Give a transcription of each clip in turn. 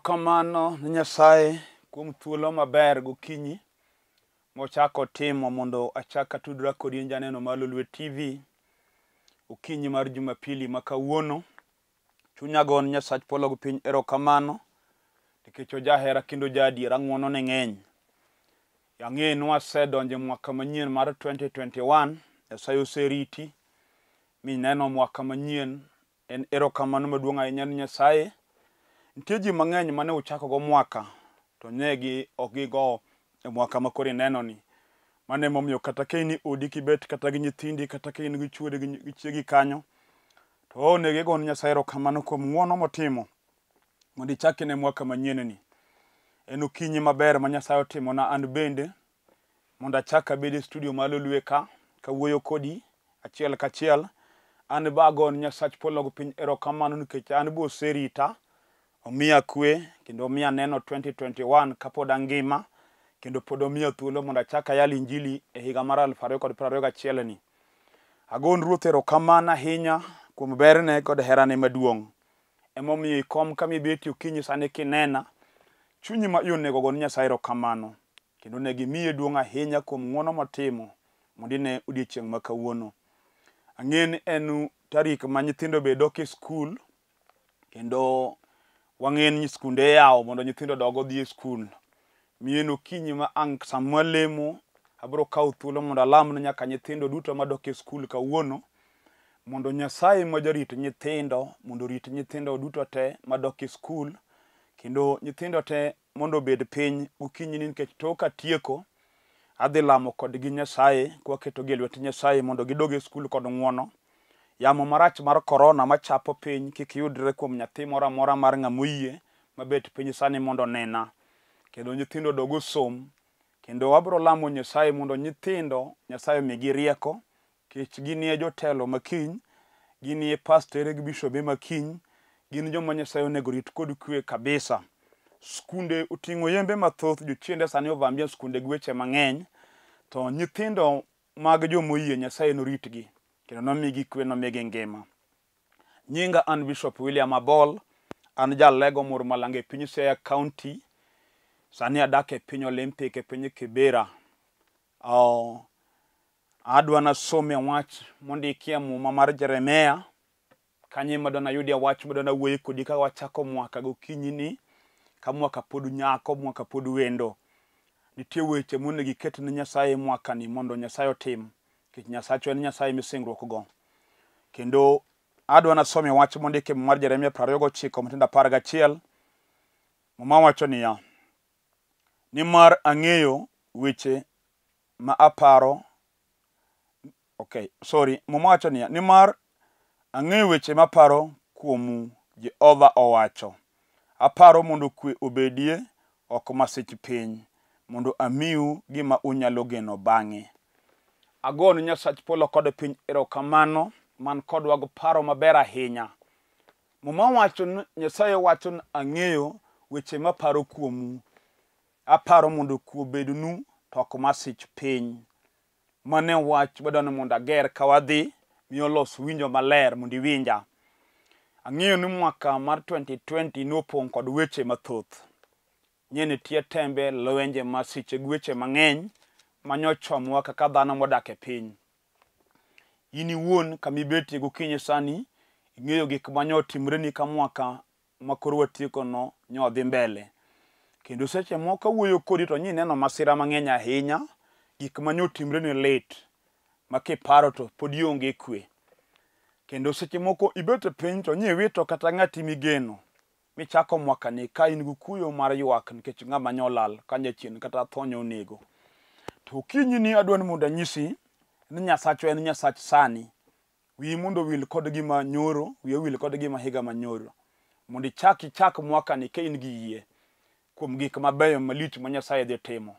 Erokamano ne Nyasaye kuom thuolo maber gokinyi mochako timo mondo achaka tudra kodi janeno malo Lwe TV okinyi mar Jumapili ma kawuono. Chunya gon Nyasach polo go piny erokamano nikech ojahera kendo jadiera ng'wono ne ng'eny. Yang'e nwa sedonje mwaka manyien mar 2021 Nyasaye oseriti mi neno mwaka manyien en erokamano maduong' ahinya ne Nyasaye. Nitie ji mang'eny mane uchako go mwaka to negi ogigo e mwaka makori neno ni. Mane momiyo kata kaini odi kibet kata gi nyithindi kata kaini gi chuode gi chiegi kanyo to onege gon Nyasaye erokamano kuom ng'wono motimo mondo ichaki ne mwaka manyien ni. En okinyi maber ma Nyasaye otimo na an bende mondo achaka bede e studio malo Lwe ka wuoyo kodi achiel kachiel. An bagon Nyasach polo go piny erokamano nikech an bo serita omiya kwe kendo omiya neno 2021 kapod angima kendo pod omiya thuolo mondo achaka yalo injili e higa mar 2021 ni. Agon Ruoth erokamano ahinya kuom berne kod herane maduong'. Emomiyo ikom kama ibeti okinyi sani kinena chunyi ma onego gon Nyasaye erokamano kendo ne gimiye duong' ahinya kuom ng'wono motimo mondo ine odiechieng' ma kawuono. Ang'e ni en tarik ma nyithindo be dok e skul kendo wang'e ni skunde yawo mondo nyithindo dog odhi e skul. Miyo no okinyi ma ang' sama lemo abiro kawo thuolo mondo alam ne nyaka nyithindo duto madok e skul kawuono mondo Nyasaye ma jarit nyithindo mondo rit nyithindo duto te madok e skul kendo nyithindo te mondo obed piny okinyi ni nikech tok atieko adhi lamo kodgi Nyasaye kwaketo gi e lwet Nyasaye mondo gidog e skul kod ng'wono. Yamo marach mar korona machapo piny kik yudre kuom nyathi moro amora mar ng'amoyie mabet piny sani mondo nena kendo nyithindo dogo som kendo wabiro lamo Nyasaye mondo nyithindo Nyasaye migi rieko kech ginie jotelo makiny, ginie pastere gi bishobe makiny, gin joma Nyasaye onego rit kod kwe kabisa. Skunde oting'o yembe mathoth, jochiende sani ovambia skunde gi weche mang'eny to nyithindo mag jomoyie Nyasaye noritgi kendo nomigi kwe nomigi ngima. Nyinga an Bishop William Abol, an jalego mur malanga e piny Siaya County. Sani adak e piny Olympic e piny Kibera. Adwa nasome wach mondikie muma mar Jeremia kanye madona yudi wach madona wuoye kodi ka wachako mwaka gokinyi ni ka mwaka pod nyako mwaka pod wendo. Nitie weche monego iket ne Nyasaye mwaka ni mondo Nyasaye otim kich Nyasaye en Nyasaye misingruok go. Kendo adwa nasome wach mondike mar Jeremia 29:11 muma wacho niya: nimar ang'eyo weche ma aparo muma wacho niya: nimar ang'eyo weche maparo kuomu Jehova owacho, aparo mondo kwe obedie ok masich piny, mondo amiu gima unyalo geno bang'e. Agon Nyasach polo kod piny erokamano man kodwa go paro maber ahinya. Muma wacho Nyasaye wacho ang'eyo weche maparo kuomu, aparo mondo kwe obednu to ok masich piny. Mane wach badano mondo ager ka wadhi miyo los winjo maler mondo iwinja. Ang'eyo ni mwaka mar 2020 nopong' kod weche mathoth. Nitie tembe lwenje masiche gi weche mang'eny manyochomwa kaka dhano modak e piny. In iwuon kamibeti gokinyi sani ing'eyo gik manyotimreni ka mwaka makoro watieko no nyodhi mbele. Kendo seche moko wuoyo kodi to neno masira mang'eny ahinya, gik manyotimreni lit makiparo to pod ionge kwe. Kendo seche moko ibet piny to wito kata ng'ati migeno michako mwaka ni ka in gi kuyo mar ywak nikech ng'ama nyolal kanyachien kata thonyo onego. To okinyi ni adwa ni mondo anyisi ni Nyasacho en Nyasach sani. Wi mondo wil kod gima nyoro, wi wil kod gima higa manyoro. Mondo ichak mwaka ni ka in gi yie kuom gik mabeyo malich ma Nyasaye dhi timo.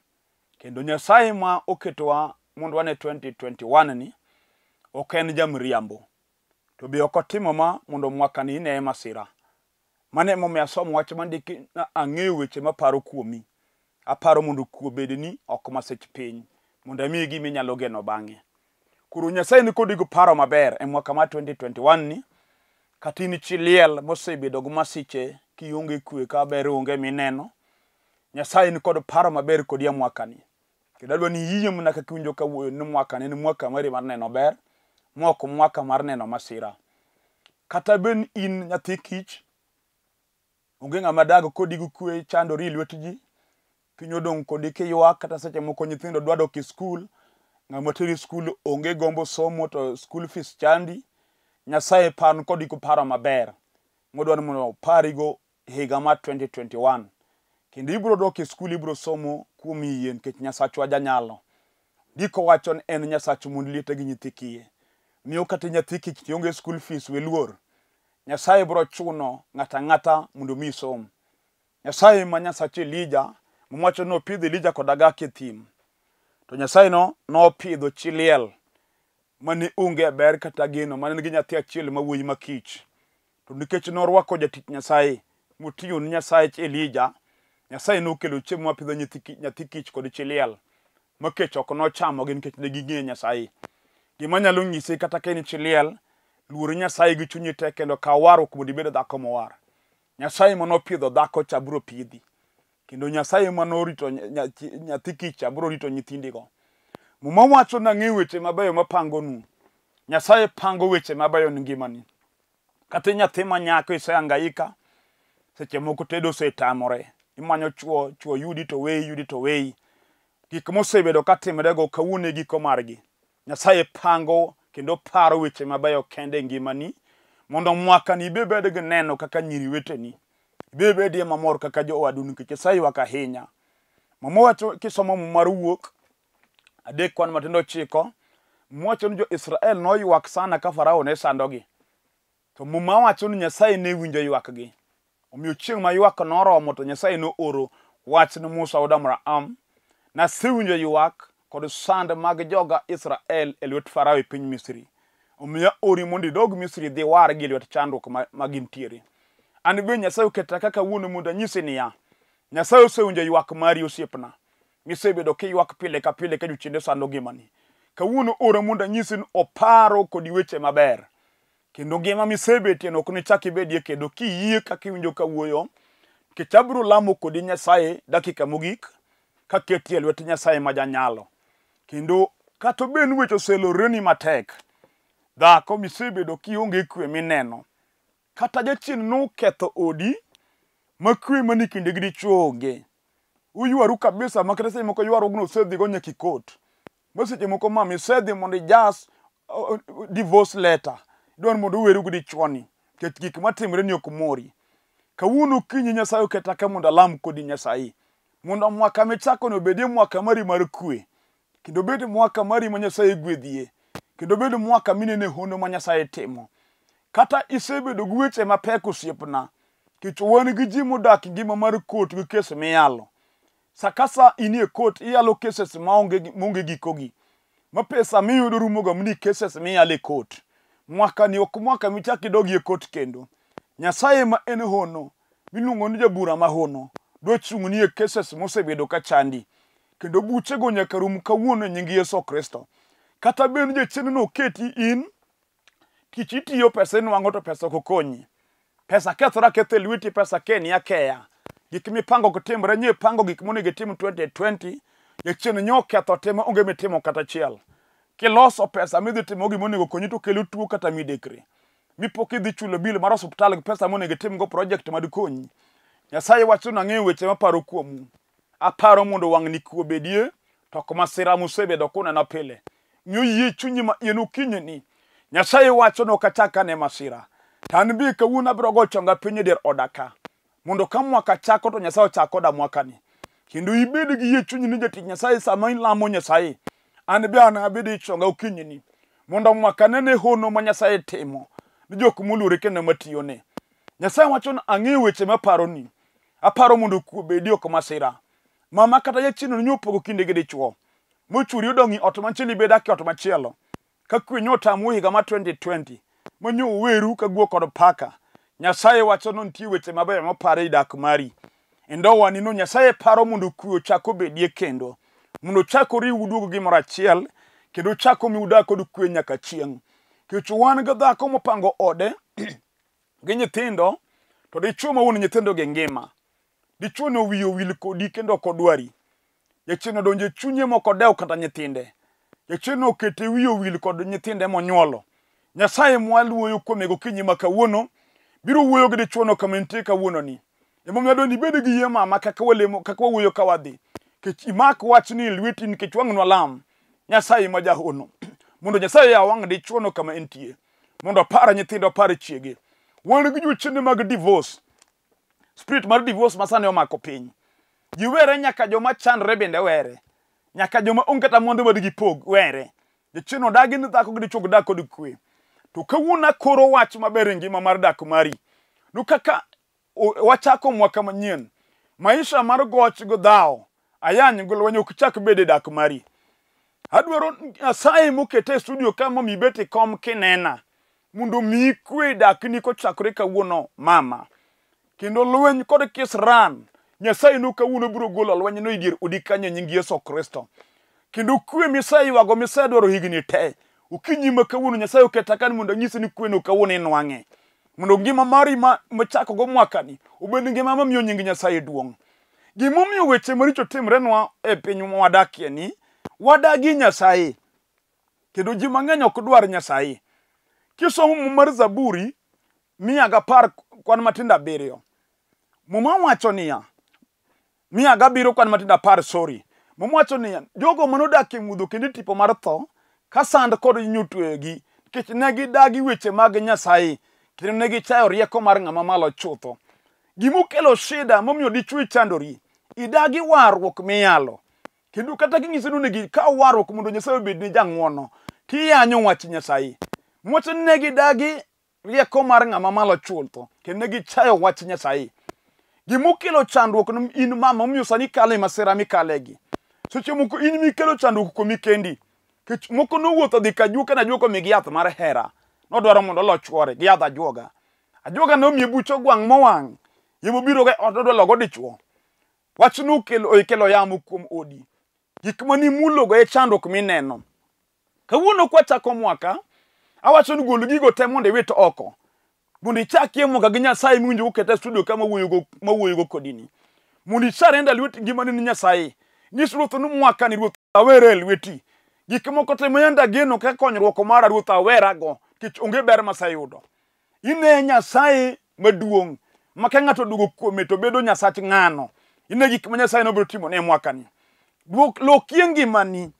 Kendo Nyasaye ma oketowa mondo wane 2021 ni ok en jamriambo. To be ok otimo ma mondo mwaka ni ine masira. Mane momiyo asomo wach mandiki ang'eyo weche maparo kuomi. Aparo mondo kwe obedni ok masich piny, mondo amiyi gima inyalo geno bang'e. Koro Nyasaye ni kodi go paro maber e mwaka mar 2021 ni kata in chi liel mosebedo go masiche kionge kwe ka ber onge mineno. Nyasaye ni kod paro maber kodi mwakani. Kendo adwa ni yie mna kaka winjo ka wuoyo ni mwakani ni mwaka mari mar neno ber, moko mwaka mar neno masira. Kata ben in nyathi kich, onge ng'ama dago kodi gi kwe chandori lwet ji, piny odong' kodi kiywak, kata seche moko nyithindo dwa dok e skul, ng'ama teri skul onge gombo somo to skul fees chandi. Nyasaye pan kodi ku paro maber modwa ni mondo parigo higa mar 2021. Kendo ibro dok e skul, ibro somo kuom yie nikech Nyasachwa janyalo. Ndiko wacho ni en Nyasach mond liete gi nyithi kiye. Miyo kata nyathi kich tionge skul fees we luor. Nyasaye bro chuno ng'ata ng'ata mondo mi som. Nyasaye ma Nyasach Elija, mwacho no pidho Elija kod agak e thim. To Nyasaye no pidho chi liel mane onge ber kata geno, mane nigi nyathi achiel mawuoyi makich. To nikech norwako jatich Nyasaye motiyo ni Nyasaye Elija, Nyasaye nokelo chiemo mapidho nyathi kich kod chi liel makech ok nochamo gi nikech ne ging'e Nyasaye. Gima nyalo nyise kata ka en chi liel, luor Nyasaye gi chunyi te kendo ka waro kumo dibed dhako mowar. Nyasaye mano pidho dhako cha bro pidhi. Kendo Nyasaye mano rito nyathi kich bro rito nyithindigo. Muma wacho na ng'e weche mabeyo mapango nu. Nyasaye pango weche mabeyo ni ngimani. Kata nyathi manyako iseangaika, seche moko tedo setamore. Imanyo chuo yudi to weyi. Gik mosebedo katimre go kawuono giko margi. Nyasaye pango kendo paro weche mabeyo kende ngimani, mondo mwakani ibed gi neno kaka nyiri weteni. Ibed mamor kaka jowadu nikech Nyasaye ywak ahinya. Mama wacho kisomo mar Wuok 3:9, mwacho ni jo-Israel no ywak sana ka Farao ne sandogi. To mama wacho ni Nyasaye ne winjo ywakgi. Omiyo chieng' ma ywak noromo to Nyasaye no oro wach ni Musa od Abraham, na sewinjo ywak kod sand mag joga Israel e lwet Farao e piny Misri. Omiyo ori mondo idog Misri dhi war gi lwet chandruok ma gintiere. An be Nyasaye oketa kaka wuono mondo anyisi niya, Nyasaye osewinjo ywak mari osiepna. Misebedo kiywak pile ka pile ka jochiende sando ngimani. Kawuono oro mondo anyisi ni oparo kod weche maber. Kendo ngima misebetie no ok nichak ibedie kendo kiyie kaka iwinjo ka wuoyo. Nikech abiro lamo kodi Nyasaye dakika mogik ka ketie lwet Nyasaye ma janyalo. Kendo kata ben weche oseloreni matek, dhako misebedo kionge kwe mineno. Kata jachien no ketho odi ma kwe mani kinde gi dichuo onge. Uywaru kabisa makata seche moko ywaro gno osedhi go nyaka kot. Seche moko mami sedhi mondo ijas divorce letter. Idwaro mondo uweru gi dichuoni. Nikech gik matimre ni ok mori. Kawuono kinyi Nyasaye oketa ka mondo alam kodi Nyasaye. Mondo mwaka michako no obedie mwaka mari mar kwe. Kendo bed mwaka mari ma Nyasaye gwedhie. Kendo bed mwaka minene hono ma Nyasaye timo. Kata isebedo gi weche mapek osiepna. Kech wan gi ji modak ngima mar kot gi kes miyalo. Sakasa inie kot iyalo cases maonge gikogi. Ma pesa miyudo rumoga mni cases miyalo e kot. Mwaka ni ok mwaka michaki dogi e kot kendo. Nyasaye ma en hono, miluongo ni jabura ma hono, dochung'ni e cases mosebedo ka chandi. Kendo buchego nyaka rum kawuono nying Yesu Kristo. Kata ben jachien no keti in, kich itiyo pesa inwang'o to pesa ok okonyi. Pesa kethora ketho e lweti, pesa keni akeya. Gik mipango kutimre nye pango gik monego itim 2020, jachien nyo ketho tema onge mitimo kata achiel. Kiloso pesa midhi timo gimonego konyi to kelo tuo kata midekre. Mipoki dhi chulo bil mar osiptal gi pesa monego itim go project madikonyi. Nyasaye wacho na ng'e weche maparo kuomu. Aparo mondo wang'ni kuo bedie, to ok masira mosebedo kuneno pile. Miyo yie chunyi ma in ukinyni. Nyasaye wacho no kachaka ne masira. Tan bi kawuono abiro go chonga piny e dier odaka. Mondo ka mwaka chako to Nyasaye chako da mwakani. Kendo ibed gi yie chunyi ni jatich Nyasaye sama ilamo Nyasaye. An be an abedi chonga ukinyni. Mondo mwaka nene hono ma Nyasaye timo. Ni jok mulure kendo matiyone. Nyasaye wacho na ang'e weche maparo ni. Aparo mondo kuo bedie ok masira. Mama kata jachien nyopo kinde gi dichuo. Mochuri odongi ot machielo bedake ot machielo. Ka kwe nyotamu higa ma 2020. Manyo weru ka guo kod paka. Nyasaye wacho no nitie weche mabeyo mapare idak mari. Endo wani no Nyasaye paro mondo kwe chako bedie kendo. Mondo chako riu duogo gimoro achiel. Kendo chako mi udak kod kwe nyaka chieng'. Kech wan ga dhako mopango ode gi nyithindo. to dichuo ma wuon nyithindo ge ngima. Dichuo no wiyo wil kodi kendo kodwari. Jachien odonje chunye moko dew kata nyithinde. Jachien okete wiyo wil kod nyithinde monyuolo. Nyasaye mwaluoyo kuome gokinyi ma kawuono biro wuoyo gi dichuo no kama entie kawuono ni. Emomiyo adwani ibed gi yie mama kaka wawuoyo ka wadhi. Kech imak wach ni lweti nikech wang'nwa lam. Nyasaye ma jahono. Mondo Nyasaye ya wang' dichuo no kama entie. Mondo para nyithindo para chiege. Wan gi jochiende mag divorce. Spirit mar divorce masane omako piny. Jiwere nyaka joma chandre bende were. Nyaka joma onge kata mondo madigi pog were. Jachien odagi ni dhako gi dichuo dak kod kwe. To kawuono koro wach maber e ngima mar dak mari. No kaka wachako mwaka manyien. Maisha mar goch go dhao. Ayany golwanyo ok chak bede dak mari. Adwaro Nyasaye mokete studio kama mibeti kom kinena. Mundo mi kwe dak ni ko chakore kawuono mama. Kendo lweny kod kisran. Nyasaye no kawuono biro golo lweny no idier odikanya nying Yesu Kristo. Kendo kwe misayi wago misedwaro higni te. Ukinyi ma kawuono Nyasaye oketa kan mondo nyisi ni kwe no kawuono inwange. Mondo ngima mari machako go mwaka ni obed ngima mamiyo nying Nyasaye duong'. Gimomiyo weche maricho timrenwa e piny wadakie ni wadagi Nyasaye. Kendo ji mang'eny ok dwar Nyasaye. Kisomo mar Zaburi 110 kwan matindo 7. Muma wacho niya 107 kwan matindo 10 sorry. Muma wacho niya jogo manodak e mudho kendo tipo mar tho ka sand kod nyutwegi nikech ne gidagi weche mag Nyasaye kendo ne gichayo rieko mar ng'ama malo chutho. Gimokelo shida momiyo dichuo chandori idagi warruok miyalo. Kendo kata king'ise ni negi ka warruok mondo Nyasaye obed ni jang'wono tiyanyo wach Nyasaye. Moche ne gidagi rieko mar ng'ama malo chutho kendo ne gichayo wach Nyasaye. Gimokelo chandruok in mama momiyo sani kale masira mikalegi. Seche moko in mikelo chandruok komi kendi. Kech moko nowuotho dhi kajuoka na juoko migi yath mar hera. Nodwaro mondo lochwore gi yadh ajuoga. Ajuoga nomiye bucho gwang' mowang'. Yemo biro ge ododwa logo dichuo. Wach no kelo yamo kuom odi. Gik mani mulogo e chandruok mineno. Kawuono kwa chako mwaka awacho ni golo gigo te mondo iwit oko. Mondo ichakie mwaka gi Nyasaye miwinjo kete studio kama wuoyo go kodini. Mondo isarenda lweti ngima ni Nyasaye. Nyis ruoth ni mwaka ni ruoth awere lweti. Gik moko te mayanda geno ka konyruok mara ruoth awera go kich onge ber masayudo. Ine Nyasaye maduong' maka ng'ato dugo kuome to bedo Nyasach ng'ano. Ine gik ma Nyasaye no biro timo ne mwaka ni. Lokie ngimani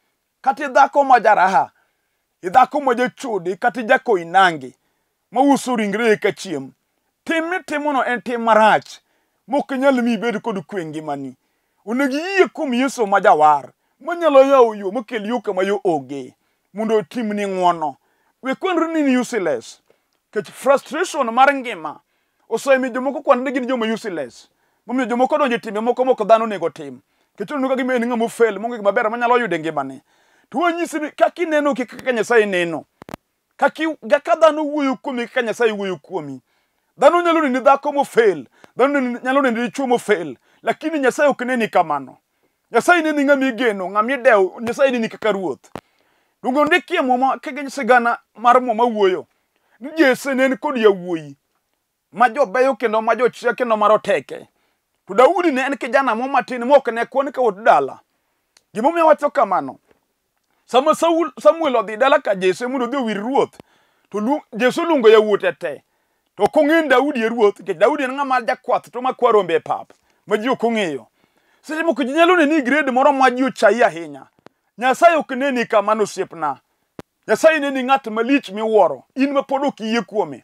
kati dhako ma jaraha, idhako ma jachode kati jako inange mauso ringre ka chiem. Tim timono en tim marach mok nyal mi bed kod kwe ngimani. Onego yie kuom Yesu ma jawar manyalo yawo yo mokel yo kama yo oge mondo timni ng'wono. We kwenru ni useless. Kech frustration mar ngima osemi jomoko kwan gin joma useless. Momiyo jomoko donje timbe moko moko dhano nego tim. Kech onuga gima en ng'ama fail monge gima ber manyalo yude ngimane. To wanyisi ni kaka ineno kaka Nyasaye neno. Kaka dhano wuoyo kuomi kaka Nyasaye wuoyo kuomi. Dhano nyalo neni dhako mo fail. Dhano nyalo neni dichuo mo fail. Lakini Nyasaye ok neni kamano. Nyasaye neni ng'ami geno, ng'ami dew, Nyasaye neni kaka ruoth. Lungo ndikie muma kege sigana mar muma wuoyo. Ni Jesse nen kod yawuoyi. Ma jobeyo kendo ma jochia kendo maroteke. To Daudi ne en kijana mo matin mok ne kuon ka wot dala. Gimomiyo wacho kamano. Sama Samuel odhi dala ka Jesse mondo odhi wir ruoth. To Jesse luongo yawuote te. To kong'en Daudi e ruoth, ke Daudi en ng'ama jakwath to makwa rombe pap. Ma ji ok ong'eyo. Seche moko ji nyalo neni grade moro ma ji ochai ahinya. Nyasaye ok neni kamano osiepna. Nyasaye neni ng'at malich miwuoro. In ma pod ok iyie kuome.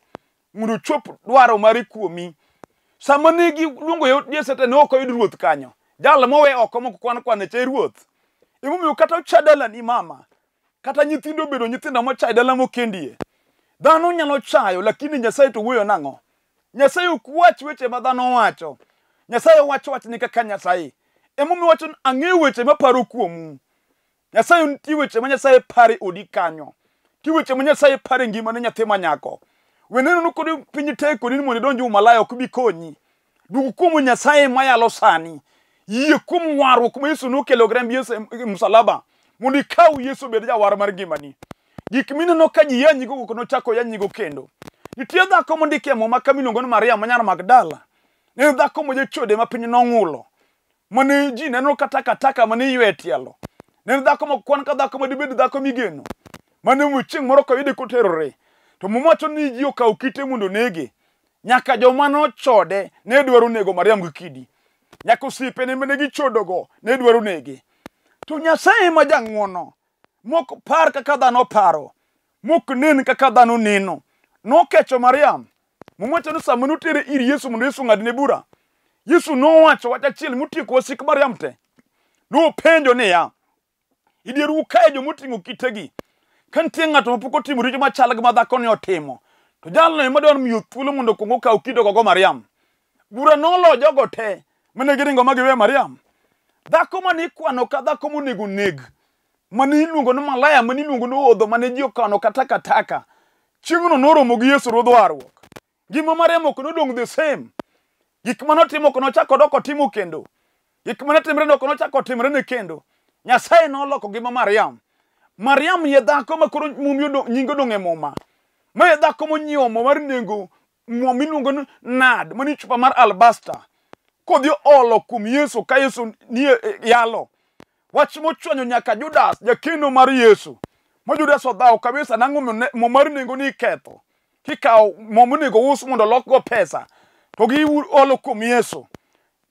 Mondo chop dwaro mari kuomi. Sama negi luongo Jesse te ne ok oyud ruoth kanyo. Jal mowe oko moko kwan e ruoth. Emomiyo kata ochadala ni mama. Kata nyithindo bedo nyithindo mochadala mokendie. Dhano nyalo chayo lakini Nyasaye to wuoyo nang'o. Nyasaye ok wach weche ma dhano wacho. Nyasaye wach ni kaka Nyasaye. Emomiyo wacho ang'eyo weche maparo kuomu. Nyasaye nitie weche ma Nyasaye pare odi kanyo. Ti weche ma Nyasaye pare ngima ne nyathi manyako. Weneno no kodi piny teko ni mondo donjo malaya ok bi konyi. Dugu kuom Nyasaye mayalo sani. Yie kuom warruok ma Yesu no kelo grem Yesu msalaba. Mondo ikaw Yesu bed jawar mar ngimani. Gik mineno ka ji yanyigo no chako yanyigo kendo. nitie dhako mondike Muma ka miluongo ni Maria manyar Magdala. Ne dhako moje chode ma piny nong'ulo. Mane ji neno kataka mane ywe tielo. Ne dhako mokwan ka dhako madibed dhako migeno. Mane muching moro ka yede koterore. To Muma wacho ni ji okaw kite mondo nege. Nyaka joma nochode ne dwaro nego Mariam gi kidi. Nyaka osipene mane gichodogo ne dwaro nege. To Nyasaye ma jang'wono mok par kaka dhano paro. Mok nen kaka dhano neno. Nokecho Mariam. Muma wacho ni sama notere ir Yesu mondo Yesu ng'adne bura. Yesu nowacho wach achiel motieko wasik Mariam te. Nopenjo niya, idieru kae jomoting'o kitegi. Ka nitie ng'ato mapok otimo richo machal gi ma dhakoni otimo, to jalno ema dwaro miyo thuolo mondo kuong okaw kidogo go Mariam. Bura nolo jogo te mane giringo ma giwe Mariam. Dhako mane ikwano ka dhako monego neg, mane iluongo ni malaya, mane iluongo ni odho, mane ji okano kataka. Chieng'no noromo gi Yesu Ruodh warruok. Gima Mariam ok nodong' the same. Gik manotimo ok nochako doko timo kendo. Gik manotimre ok nochako timre ne kendo. Nyasaye noloko ngima Mariam. Mariam ye dhako makoro mumio nyingo dong' e Muma. Ma ye dhako monyiewo mo mar nengo mo miluongo ni nad mani chupa mar alabasta. Kodhi olo kuom Yesu ka Yesu ni yalo. Wach mochwanyo nyaka Judas jakeno mar Yesu. Ma Judas odhawo kabisa nang'o mo mar nengo ni ketho. Kikawo mo monego us mondo lokgo pesa. To gi olo kuom Yesu.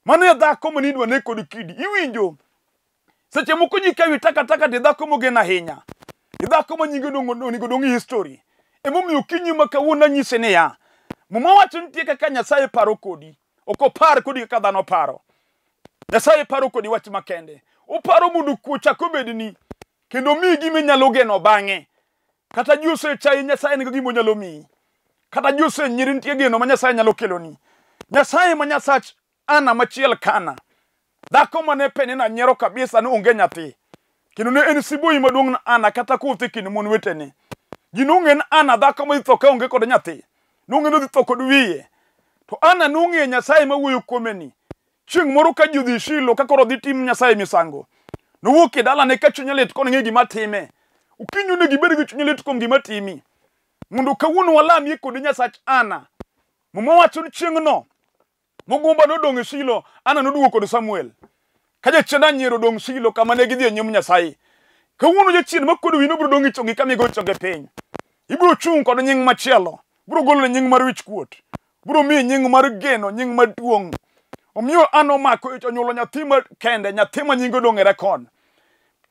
Mane dhako manidwa ne kod kidi. Iwinjo. Seche moko ji kawi taka de dhako mogen ahinya. Dhako ma nyinge dong' history. Emomiyo kinyi ma kawuono nyise ne ya. Muma wacho nitie kaka Nyasaye paro kodi. Ok opar kodi kaka dhano paro. Nyasaye paro kodi wach makende. Oparo mondo kuochak obedni. Kendo miyi gima inyalo geno bang'e. Kata ji osechayi Nyasaye nigo gima onyalo miyi. Kata ji osenyiri nitie geno ma Nyasaye nyalo keloni. Nyasaye ma Nyasach Ana machiel Kana. Dhako mane Penina nyiero kabisa ni onge nyathi. Kendo ne en siboi maduong' na Ana kata kothe kind mon wetene. Ji nong'e ni Ana dhako ma itho ka onge kod nyathi. Nong'e ni itho kod wiye. To Ana nong'e Nyasaye ma wuoyo kuome ni. Chieng' moro ka ji dhi Shilo ka koro dhi tim Nyasaye misango. Nowuok e dalane ka chunye lit kon ng'e gima time. Okinyi ne gibed gi chunye lit kuom gima timi. Mondo kawuono walamie kod Nyasach Ana. Muma wacho ni chieng'no mogumba nodong' e Shilo, Ana noduogo kod Samuel. Ka jachien nyiero dong' Shilo kama ne gidhi e nyim Nyasaye. Kawuono jachien makod wino biro dong' e chongi kama igo chonge piny. Ibiro chung' kod nying machielo. Biro golo nying mar wich kuot. Biro miye nying mar geno, nying maduong'. Omiyo Ana omako onyuolo nyathi ma kende, nyathi ma nyinge dong' e rekod.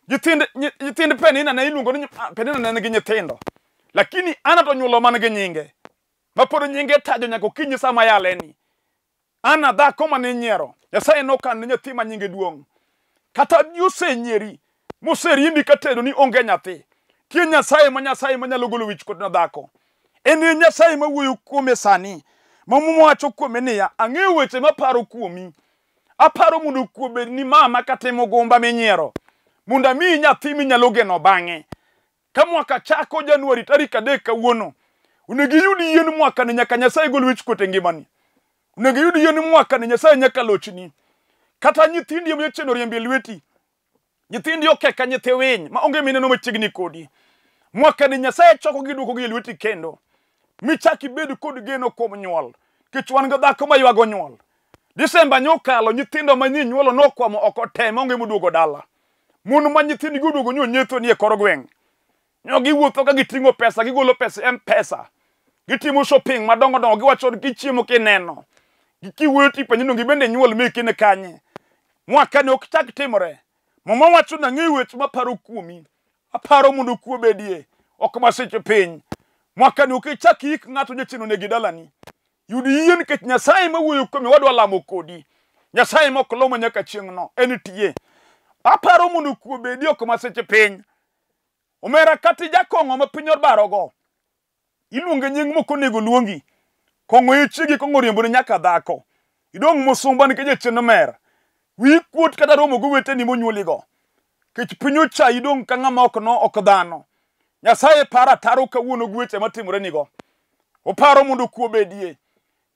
Nyithind Penina ne iluongo ni Penina ne gi nyithindo. Lakini Ana to nyuolo man gi nyinge. Mapod nyinge tajo nyaka okinyi sama yaleni. Ana dhako mane nyiero. Nyasaye nokan ne nyathi ma nyinge duong'. Kata osenyeri, moseriembi katedo ni onge nyathi. Tie Nyasaye ma nyalo golo wich kod na dhako. En Nyasaye ma wuoyo kuome sani. Ma Muma wacho kuome niya, ang'eyo weche maparo kuomi. Aparo mondo kuobed ni mama katimo gumba minyiero. Mondo miyi nyathi minyalo geno bang'e. Ka mwaka chako Januari tarik 3 kawuono. Onego iyud yien mwaka ni nyaka Nyasaye gol wich kuot e ngimani. Onego iyud yien mwaka ni Nyasaye nyaka lochni. Kata nyithindi ma cheno riembe lweti. Nyithindi okeka nyithi winy ma onge mineno machiegni kodi. Mwaka ni Nyasaye choko gi duoko gi lweti kendo. Michaki bed kod geno kuom nyuol. Kech wan ga dhako ma ywago nyuol. Disemba nyokalo nyithindo ma nyuolo nokwamo oko te ma onge moduogo dala. Mon ma nyithindi goduogo nyetho ni e kor gweng'. Giwuotho ka giting'o pesa, gigolo pesa M-Pesa. Gitimo shopping madongo giwacho gichiemo kineno. Gikiwuoyo tipanyino gibende nyuol meke ne kanye. Mwaka ni ok chak timore. Muma wacho na ng'eyo weche maparo kuomi. Aparo mondo kuo bedie. Ok maseche piny. Mwaka ni ok chak ik ng'ato jachino ne gidalani. Yudi yien kech Nyasaye ma wuoyo kuome wadwa lamo kodi. Nyasaye ma ok lomo nyaka chieng'no en tiye. Aparo mondo kuo bedie ok maseche piny. Omera kati jakong'o ma piny barogo. Iluonge nying moko nego luongi. Kong'o ichigi kong'o riemboni nyaka dhako. Idong' musumba nikech jachien mer. Wi kuot kata romo go weteni monyuoligo. Kech piny ochayi idong' ka ng'ama ok dhano. Nyasaye para taro kawuono gi weche matimore nigo. Oparo mondo kuo bedie.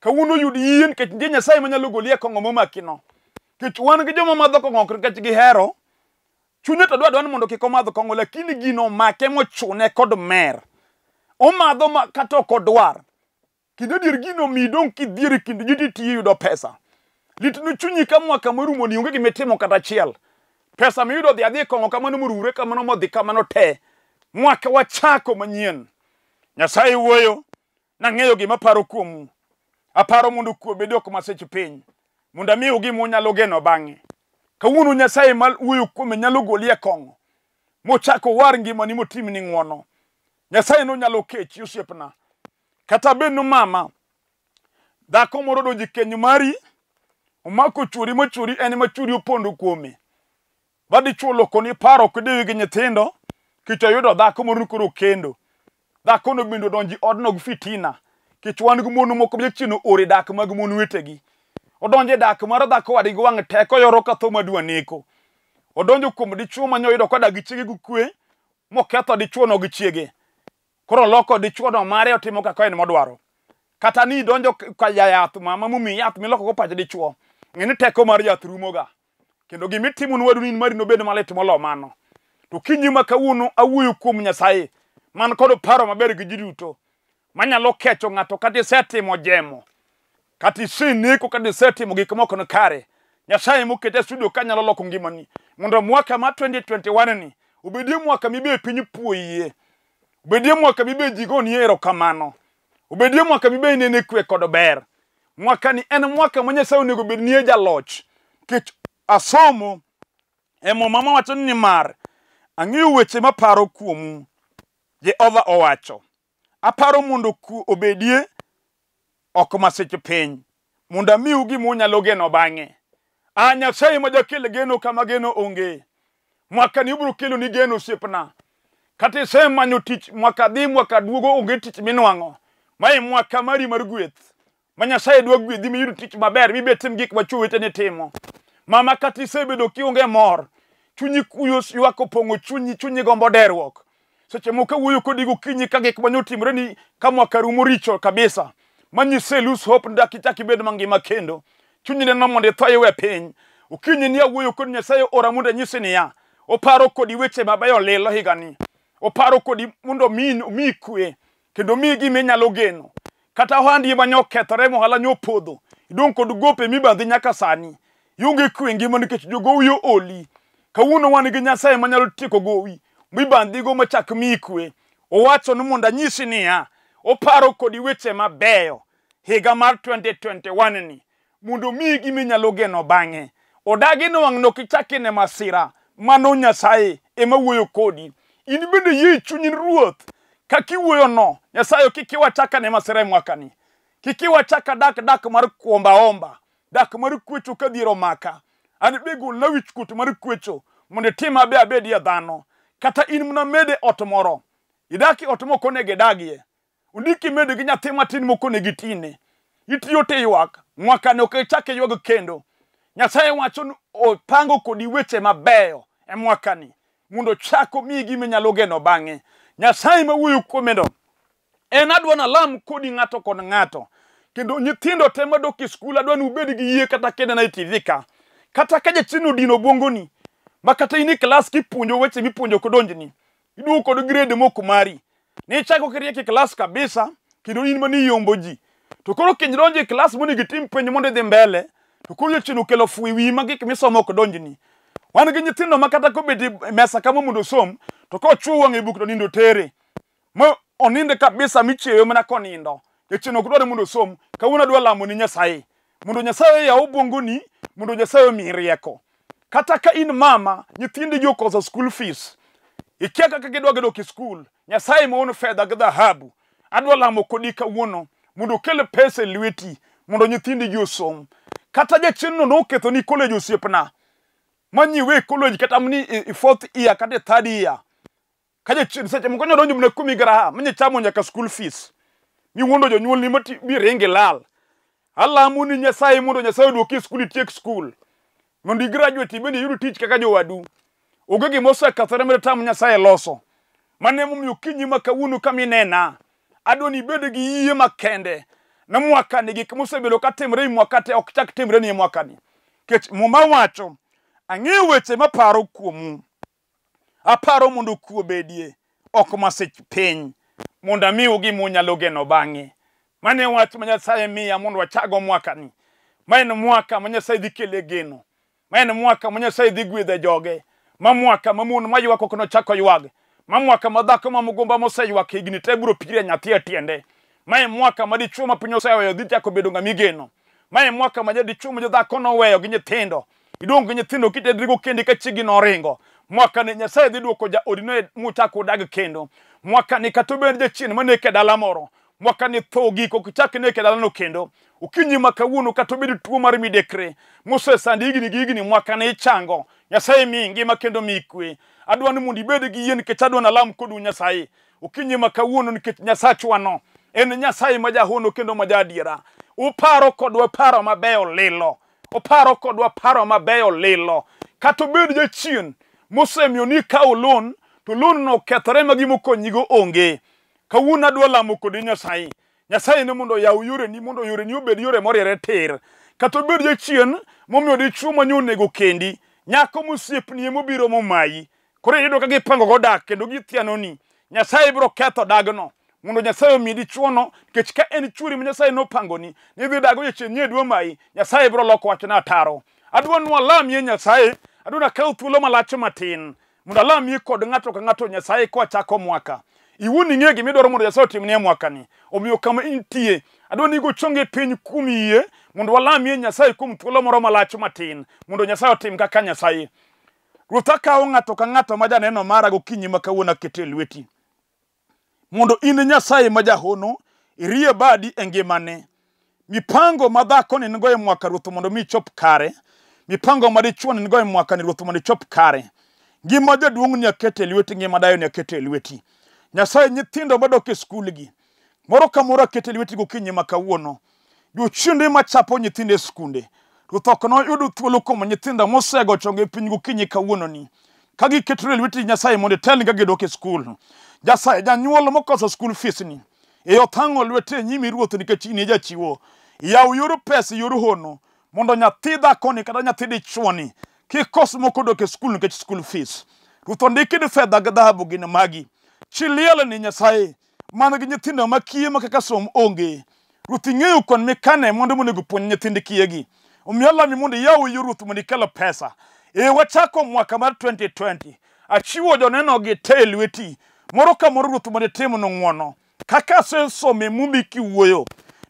Kawuono yud yien kech nitie Nyasaye manyalo goli e kong'o momakino. Kech wan gi joma madho kong'o kech gihero. Chunye to dwa mondo kik omadho kong'o, lakini gino make mochune kod mer. Omadho kata ok odwar. kinde dir gino mi dong ki dir kinde jiti ti yudo pesa litnu chunyi ka mwaka marumo ni onge gimetimo kata chiel pesa mi yudo dhi kongo kamano murure kamano modhi kamano te mwaka wachako manyien Nyasaye wuoyo na ng'eyo gima paro kuomu aparo mondo kuobedo kuma seche piny mondo miu gima unyalo geno bang'e kawuono Nyasaye mal wuoyo kuome nyalo goli e kongo mochako war ngimani motimni ng'wono Nyasaye no nyalo kechi osiepna kata bed no mama dhako moro donji keny mari omako churi machuri en machuri opondo kuome badi chulo koni paro kdewi gi nyithindo kito yudo dhako moro koro kendo dhako no bendo donji odno gi fitina kichwan gu monu moko bje chino ore dak mag monu wetegi odonje dak mar dhako wadi gi wang teko yoro ka tho madwa neko odonjo kuom dichuo manyo yudo koda gi chiege gu kwe moketho dichuo no gi chiege koro loko dichuo no mare otimo kaka en modwaro kata ni donjo ka yath mama mumi yath miloko go pach dichuo ng'eni teko mar yath rumoga kendo gimitimo nwadu ni mari no bed malit molo mano to kinyi makawuono awuoyo kuom Nyasaye man kod paro maber gi jiduto manyalo kecho ng'ato kata setimo jemo kata sineko kata setimo gik moko no kare Nyasaye mokete studio kanyalo loko ngimani mondo mwaka ma 2021 ni obedie mwaka mibe piny puoyie obedie mwaka mibe jigoni erokamano obedie mwaka mibe nene kwe kod ber mwaka ni en mwaka ma Nyasaye onego bed nie jaloch kech asomo mama wacho ni mar ang'eyo weche maparo kuomu Jehova owacho aparo mondo ku obedie ok maseche piny mondo miu gima unyalo geno bang'e Nyasaye ma jakel geno kama geno onge mwaka ni ubro kelo ni geno siepna kata semanyo tich mwaka dhi mwaka duogo onge tich minwang'o mai mwaka mari mar gweth ma Nyasaye dwa gwedhi miyud tich maber mibetim gik ma chuwete ni timo mama kata isebedo kionge mor chunyi kuyo ywak opong'o chunyi gombo derruok seche moko wuoyo kodi gokinyi ka gik manyotimre ni ka mwaka rumo richo kabisa manyise lose hope ndak ichaki bed mangima kendo chunyi neno mondo ithoye we piny okinyi ni awuoyo kod Nyasaye ora mondo nyise niya oparo kodi weche mabeyo lilo higani oparo kodi mondo mi kwe kendo mi gima inyalo geno kata ohandi manyo kethore mohala nyopodho idong kod gope mibandhi nyaka sani yunge kwe ngima nikech jogowi oli kawuono wan gi Nyasaye manyalo tieko gowi mibandhi go machak mi kwe owacho ni mondo anyisi niya oparo kodi weche mabeyo higa mar 2021 ni mondo mi gima inyalo geno bang'e odagi no wang' no kichakine masira mano Nyasaye ema wuoyo kodi in bende yie chunyi ruoth kakiwuoyo no Nyasaye kikiwa chaka ne masira mwakani kikiwa chaka dak mar kuomba dak mar kwecho kadhiero maka an bego na wich kut mar kwecho mondo tima be abedi ya dhano kata in mna mede otmoro idaki otmo kone gedagie undiki mede gi nyathi matin mokone gitine itiyo te ywak mwaka ne okechake ywag kendo Nyasaye wacho opango kodi weche mabeyo mwakani mondo chako mi gima nyalo geno bang'e Nyasaye ma wuoyo kuomendo en adwa na lam kodi ng'ato kod ng'ato kendo nyithindo tema dok skul adwa ni ubed gi yie kata kende na TV ka kata ka jachino dino bongoni makata ini class kipunjo weche mipunjo kodonjni iduo kod grade moko mari ni chako kirieki class kabisa kendo in mani yombo ji to koro kinjronje class moni gitim penj mondo dhi mbele to koro jachino kelo fuiwi magik misomo kodonjni wan gi nyithindo makata ko bedi mesa kama mondo som to ko chuwa ngi buk to nindo tere mo oninde kabisa micheyo mana konindo jachino kudwaro mondo som kawuono dwa lamo ni Nyasaye mondo Nyasaye ya obongoni mondo Nyasaye mi rieko kata ka in mama nyithindi jo koso school fees ikia kaka gidwa gedo ki school Nyasaye maono fedha gi dhahabu adwa lamo kodi kawuono mondo kel pesa lweti mondo nyithindi jo som kata jachino no ketho ni college osiepna manyiwe college kata mni fourth year kata third year kaje chin seche moko nyodonjo mne 10 graha manye chamo nyaka school fees mi wondo jonyuol ni mati bi renge lal alamu ni Nyasaye mondo Nyasaye duoki school tiek school mondo graduate bende yudo tich kaka jowadu ogege mosa kathare mere tam Nyasaye loso mane momiyo kinyi makawuono kaminena adoni bede gi yie makende na mwaka ni gik mosebedo katimre mwaka te ok chak timre ni mwaka ni kech muma wacho ang'eyo weche maparo kuomu aparo mondo kuobedie ok masech piny mondo miu gima unyalo geno bang'e mane wach ma Nyasaye miya mondo wachago mwaka ni. Maen mwaka ma Nyasaye dhi kele geno. Maen mwaka ma Nyasaye dhi gwedhe joge. Ma mwaka ma mon maywak ok nochako ywag. Ma mwaka ma dhako ma mugomba moseywak higni te biro pire nyathi atiende. Maen mwaka ma dichuo ma piny oseweyo dhi chako bedo ng'ama igeno. Maen mwaka ma dichuo ma dhako noweyo gi nyithindo. Idong gi nyithindo kitedrigo kendi ka chigi noringo. Mwaka ni Nyasaye dhi duoko ja odino muchako dag kendo. Mwaka ni katobed jachien maneke dala moro. Mwaka ni tho giko kichak neke dala no kendo. Ukinyi makawuono katobed tuo mar midekre. Mose sandi gini mwaka ni ichango. Nyasaye mi ngima kendo mi kwe. Adwa ni mondo ibed gi yien kech adwa na lam kodu Nyasaye. Ukinyi makawuono nikech Nyasachwa no. En Nyasaye ma jahono kendo ma jadiera. Uparo kodwa paro mabeyo lilo. Uparo kodwa paro mabeyo lilo. Katobed jachien mosemiyo ni kawo loan to loan no kethore ma gimo konyigo onge. Kawuono adwa lamo kodi Nyasaye. Nyasaye ne mondo yaw yore ni mondo yore ni obed yore moriere tir. Katobed jachien momiyo dichuo manyonego kendi. Nyako mosiepni mobiro momayi. Koro iyudo ka gipango godak kendo githiano ni. Nyasaye biro ketho dagno. Mondo Nyasaye omi dichuo no nikech ka en churi ma Nyasaye nopango ni dhi dago jachien nye dwa mayi. Nyasaye biro loko wachna ataro. Adwa nwa lamie Nyasaye. Adwa na kaw thuolo malach matin. Mondo alamie kod ng'ato ka ng'ato Nyasaye kwa chako mwaka. Iwuni ng'e gimidwaro mondo Nyasaye otimnie mwaka ni. Omiyo kama intie adwa ni go chonge piny kumie mondo walamie Nyasaye kuom thuolo moro malach matin mondo Nyasaye otim kaka Nyasaye. Ruoth akawo ng'ato ka ng'ato ma janeno mara gokinyi ma kawuono akete lweti. Mondo in Nyasaye ma jahono irie badi e ngimane. Mipango ma dhako ni ngo e mwaka Ruoth mondo mi chop kare. Mipango ma dichuo ni ngo e mwaka ni Ruoth mondo chop kare. Ngima jaduong' ni akete lweti, ngima dayo ni akete lweti. Nyasaye nyithindo madok e skul gi. Moro ka moro akete lweti gokinyi ma kawuono. Jochiende ma chapo nyithinde skunde. Ruoth ok no yudo thuolo kuom nyithindo mosego chonge piny gokinyi kawuono ni. Ka giketre lweti Nyasaye mondo tel ga gidok e skul. Nyasaye janyuol mokoso skul fees ni. E othango lwete nyimi Ruoth nikech in jachiwo. Yaw yor pesa yor hono mondo nyathi dhako ni kata nyathi dichuo ni kikos moko dok e skul nikech skul fees. Ruoth ondiki ni fedha gi dhahabu gin magi. Chiliel ni Nyasaye man gi nyithindo makie ma kaka som onge. Ruoth ing'eyo kwan mikane mondo monego puonj nyithind kiegi. Omiyo lami mondo yaw yor Ruoth mondo ikelo pesa. Wachako mwaka mar 2020. Achiwo joneno gi te lweti. Moro ka moro Ruoth mondo timo no ng'wono. Kaka some mumbi kiwuoyo.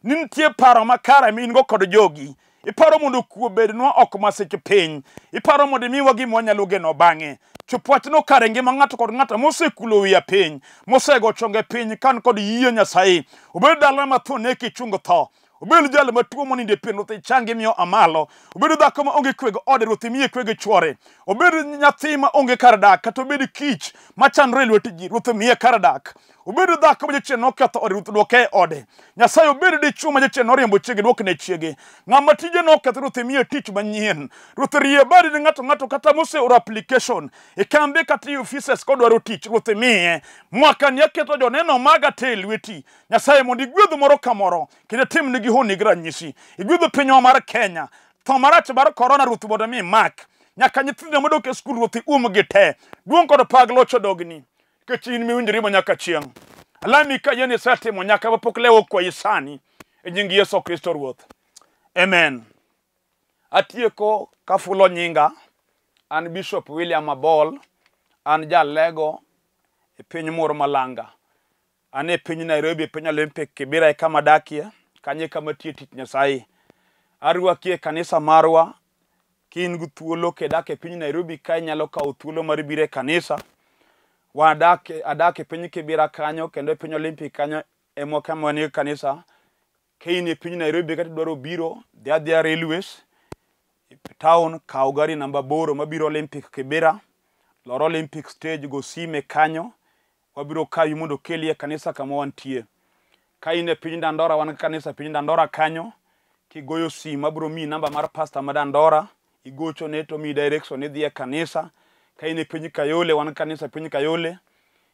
Nintie paro makare min go kod jogi. Iparo mondo kuo bednwa ok masich piny. Iparo mondo miwa gima wanyalo geno bang'e. Chopwach no kare ngima ng'ato kod ng'ato mosekulo wiya piny. Mosego chonge piny kan kod yie Nyasaye. Obed dala matho neki chungo tho. Obed jalo matuo moninde piny Ruoth ichangi miyo amalo. Obed dhako ma onge kwego ode Ruoth imiye kwego chwore. Obed nyathi ma onge kar dak kata obed kich machandre lweti ji Ruoth miye kar dak. Obed dhako ma jachien noketho ode Ruoth duoke ode. Nyasaye obed dichuo ma jachien noriembo chiege duokne chiege. Ng'ama tije noketho Ruoth imiye tich manyien. Ruoth rie badi ni ng'ato kata mose oro application e kambi kata offices kodwaro tich Ruoth imiye. Mwaka ni aketo joneno maga te lweti. Nyasaye mondo igwedho moro ka moro kendo timne gi honi gi ranyisi. Igwedho pinywa mar Kenya. Tho marach mar corona Ruoth mondo mi mak. Nyaka nyithindo modok e skul Ruoth gi te. Duong' kod pag locho dogni. Kechin miwinjri mo nyaka chieng'. Alami ka yene satimo nyaka wapok lewo kwa isani. E nying Yesu Kristo Ruoth. Amen. Atieko kafulo nyinga. An Bishop William Abol. An jalego e piny moro malanga. An e piny Nairobi, piny Olympic Kibera e kama dakie. Kanye kama tie tich Nyasaye. Arwaki e kanisa marwa. Kin gu thuolo kedak e piny Nairobi ka inyalo kawo thuolo mar biro e kanisa. Adake piny Kibera kanyo kendo e piny Olympic kanyo emoka mwani kanisa. Kain e piny Nairobi kati dwaro biro dhia railways town kaw gari namba boro mabiro Olympic Kibera. Loro Olympic stage go sime kanyo. Wabiro kayu mondo kelie kanisa kama wantie. Kain e piny Dandora wan kanisa piny Dandora kanyo. Kigoyo sim abiro mi namba mar pastor ma Dandora. Igocho ne to mi direction idhi e kanisa. Kain e piny Kayole wan kanisa piny Kayole.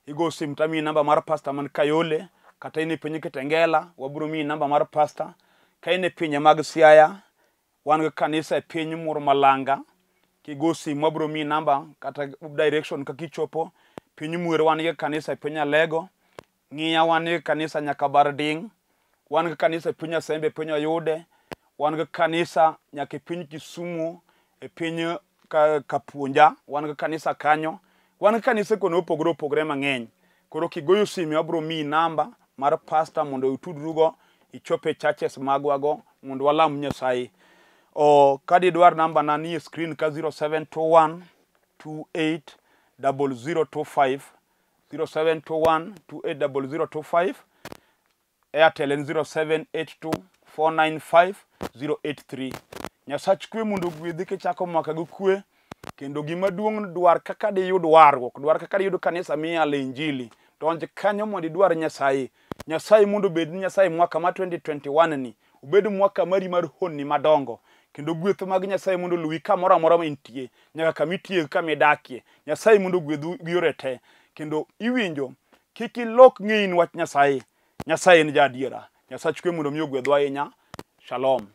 Igo sim tami namba mar pastor man Kayole. Kata ine piny Kitengela wabiro mi namba mar pastor. Kain e piny mag Siaya wan kanisa e piny moro malanga. Kigo sim wabiro mi namba kata direction kakichopo. Piny Muere wan kanisa e piny Alego. Ng'iya wan kanisa nyaka Barding. wan gi kanisa e piny Asembe, piny Oyude, wan gi kanisa nyaka e piny Kisumu, e piny Kapuonja, wan gi kanisa kanyo, wan gi kanisa kono opogore mang'eny. Koro kigoyo sime abro miyi namba mar pastor mondo itudrugo ichope churches magwago mondo walam Nyasaye. Kadidwar namba na ni screen ka 0721 28 0025 0721 28 0025. Airtel en 0782 495 083. Nyasach kwe mondo gwedhi kichako mwaka gi kwe, kendo gima duong' dwar kaka diyud warruok, dwar kaka diyud kanisa miyale injili, donj kanyo mondo idwar Nyasaye. Nyasaye mondo bed Nyasaye mwaka ma 2021 ni obed mwaka mari mar honni madongo, kendo gweth mag Nyasaye mondo luwi kamoro amora ma intie, nyaka kamitie kamidakie. Nyasaye mondo gwedhu gi yore te, kendo iwinjo kik ilok ng'eyin wach Nyasaye. Nyasaye en ja adiera. Nyasach kwe mondo mi ogwedhwa ahinya. Shalom.